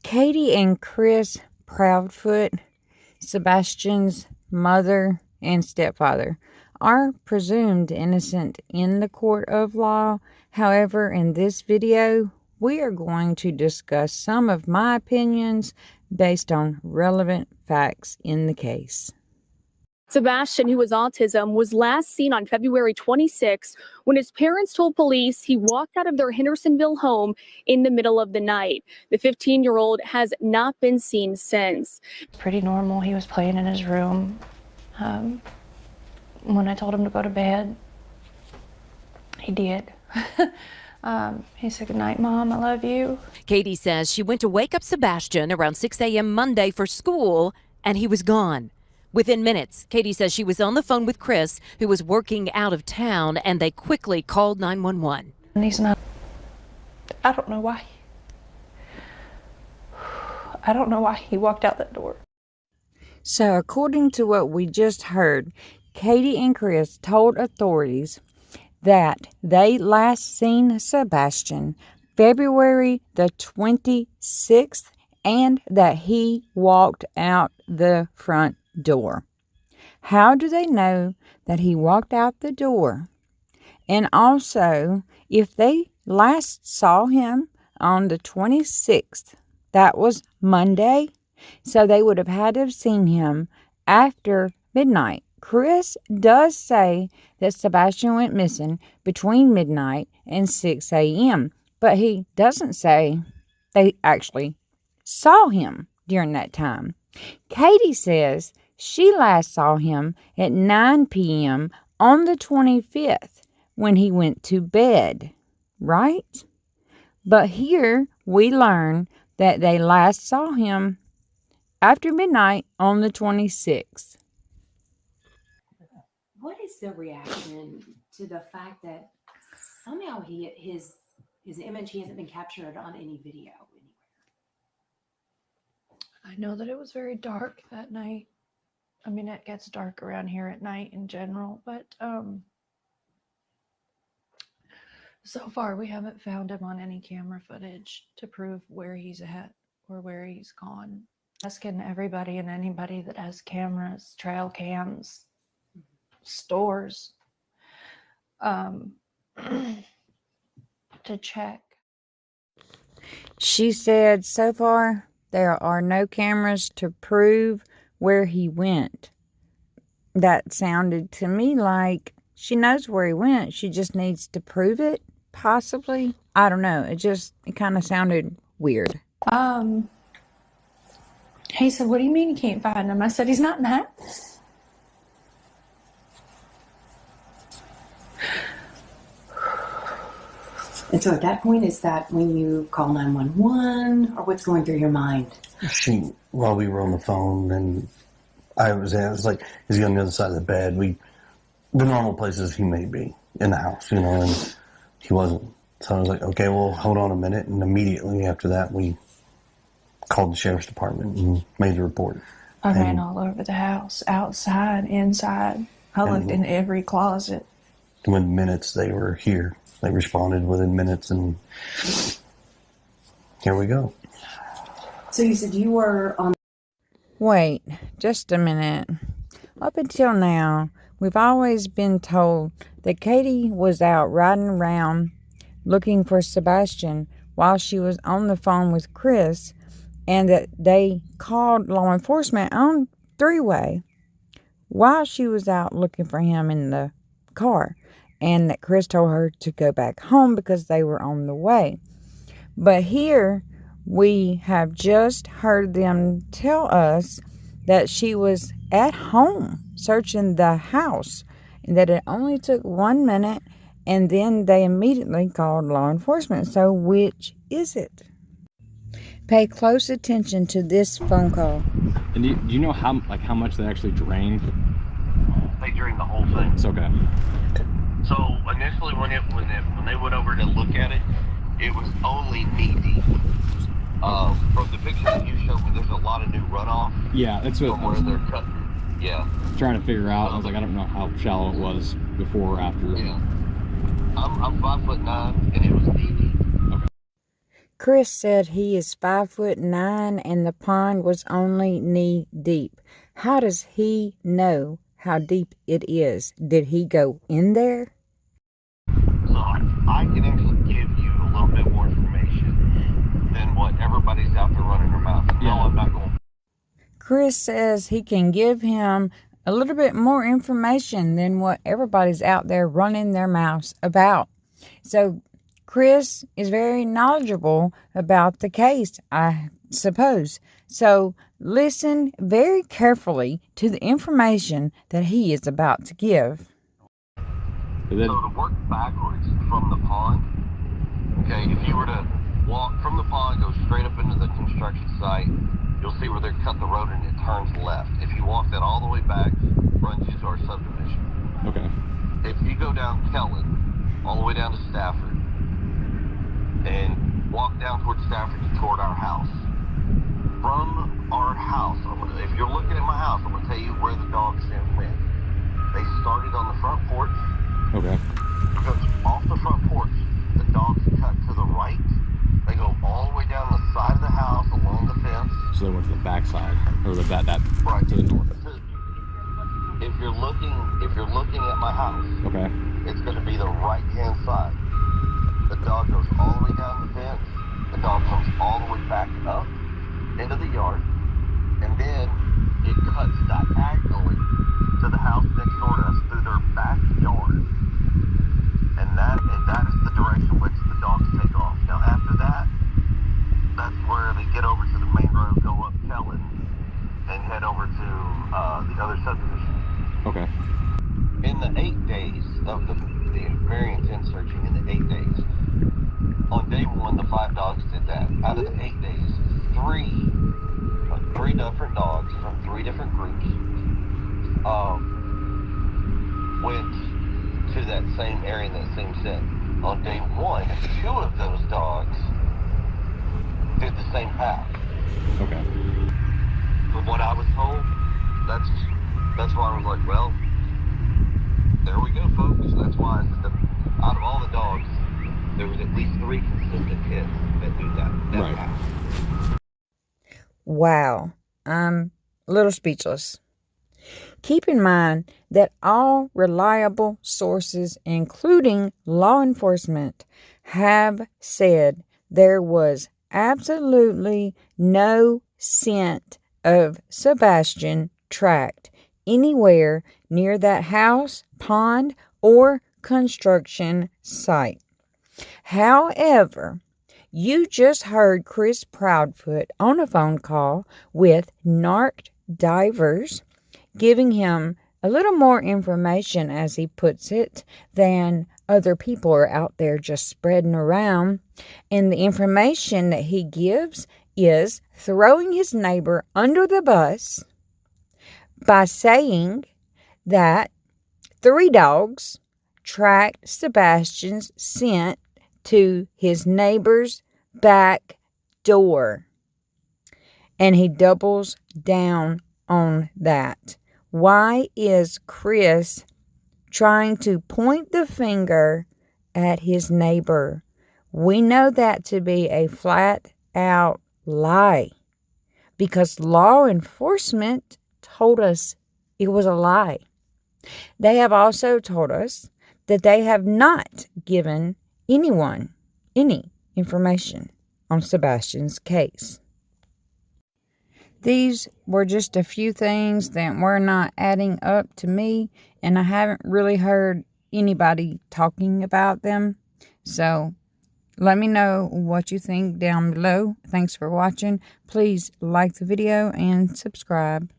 Katie and Chris Proudfoot, Sebastian's mother and stepfather, are presumed innocent in the court of law. However, in this video, we are going to discuss some of my opinions based on relevant facts in the case. Sebastian, who has autism, was last seen on February 26 when his parents told police he walked out of their Hendersonville home in the middle of the night. The 15-year-old has not been seen since. Pretty normal. He was playing in his room. When I told him to go to bed, he did. He said, "Good night, Mom, I love you." Katie says she went to wake up Sebastian around 6 a.m. Monday for school, and he was gone. Within minutes, Katie says she was on the phone with Chris, who was working out of town, and they quickly called 911. And he's not, I don't know why. I don't know why he walked out that door. So according to what we just heard, Katie and Chris told authorities that they last seen Sebastian February the 26th and that he walked out the front door. How do they know that he walked out the door? And also, if they last saw him on the 26th, that was Monday, so they would have had to have seen him after midnight. Chris does say that Sebastian went missing between midnight and 6 a.m., but he doesn't say they actually saw him during that time. Katie says she last saw him at 9 p.m. on the 25th when he went to bed, right? But here we learn that they last saw him after midnight on the 26th. What is the reaction to the fact that somehow his image hasn't been captured on any video anywhere? I know that it was very dark that night. I mean, it gets dark around here at night in general, but so far we haven't found him on any camera footage to prove where he's at or where he's gone. Asking everybody and anybody that has cameras, trail cams, stores, to check. She said so far there are no cameras to prove where he went. That sounded to me like she knows where he went. She just needs to prove it, possibly. I don't know. It kind of sounded weird. He said, "What do you mean you can't find him?" I said, "He's not in the house." And so at that point, is that when you call 911 or what's going through your mind? While we were on the phone, and I was like, is he on the other side of the bed? The normal places he may be in the house, and he wasn't. So I was like, okay, well, hold on a minute. And immediately after that, we called the sheriff's department and made the report. I ran all over the house, outside, inside. I looked in every closet. Within minutes, they were here. They responded within minutes, and here we go. So you said you were on... Wait, just a minute. Up until now, we've always been told that Katie was out riding around looking for Sebastian while she was on the phone with Chris, and that they called law enforcement on three-way while she was out looking for him in the car, and that Chris told her to go back home because they were on the way. But here we have just heard them tell us that she was at home searching the house, and that it only took 1 minute, and then they immediately called law enforcement. So which is it? Pay close attention to this phone call. And do you know how much they actually drained? They drained the whole thing. It's okay. So initially, when they went over to look at it, it was only knee deep. From the picture that you showed me, there's a lot of new runoff. Yeah, that's what from where they're cutting. Yeah. Trying to figure out. I was like, I don't know how shallow it was before or after. Yeah. I'm 5'9", and it was knee deep. Okay. Chris said he is 5'9" and the pond was only knee deep. How does he know how deep it is? Did he go in there? So I can actually give you a little bit more information than what everybody's out there running their mouth. No, I'm not going. Chris says he can give him a little bit more information than what everybody's out there running their mouths about. So Chris is very knowledgeable about the case, I suppose. So listen very carefully to the information that he is about to give. So to work backwards from the pond, okay, if you were to walk from the pond, go straight up into the construction site, you'll see where they cut the road and it turns left. If you walk that all the way back, runs you to our subdivision. Okay. If you go down Kellen, all the way down to Stafford, and walk down towards Stafford toward our house. From our house, if you're looking at my house, I'm going to tell you where the dogs went. They started on the front porch. Okay. Because off the front porch, the dogs cut to the right. They go all the way down the side of the house along the fence. So they went to the back side, or that Right. to the north. If you're looking at my house, Okay. it's going to be the right-hand side. The dog goes all the way down the fence. The dog comes all the way back up into the yard, and then it cuts diagonally to the house next door to us through their backyard. And that is the direction which the dogs take off. Now after that, that's where they get over to the main road, go up Kellen, and head over to the other subdivision. Okay. In the 8 days of the variance in searching, in the 8 days, on day 1, the 5 dogs did that. Out of the 8 days, three different dogs from 3 different groups went to that same area in that same set. On day 1, 2 of those dogs did the same path. Okay. From what I was told, that's why I was like, well, there we go, folks. That's why out of all the dogs, there was at least 3 consistent hits that do that Right. path. Wow, I'm a little speechless. Keep in mind that all reliable sources, including law enforcement, have said there was absolutely no scent of Sebastian tracked anywhere near that house, pond, or construction site. However, you just heard Chris Proudfoot on a phone call with Narked Divers, giving him a little more information, as he puts it, than other people are out there just spreading around. And the information that he gives is throwing his neighbor under the bus by saying that 3 dogs tracked Sebastian's scent to his neighbor's back door. And he doubles down on that. Why is Chris trying to point the finger at his neighbor? We know that to be a flat out lie, because law enforcement told us it was a lie. They have also told us that they have not given anyone any information on Sebastian's case. These were just a few things that were not adding up to me, and I haven't really heard anybody talking about them. So let me know what you think down below. Thanks for watching. Please like the video and subscribe.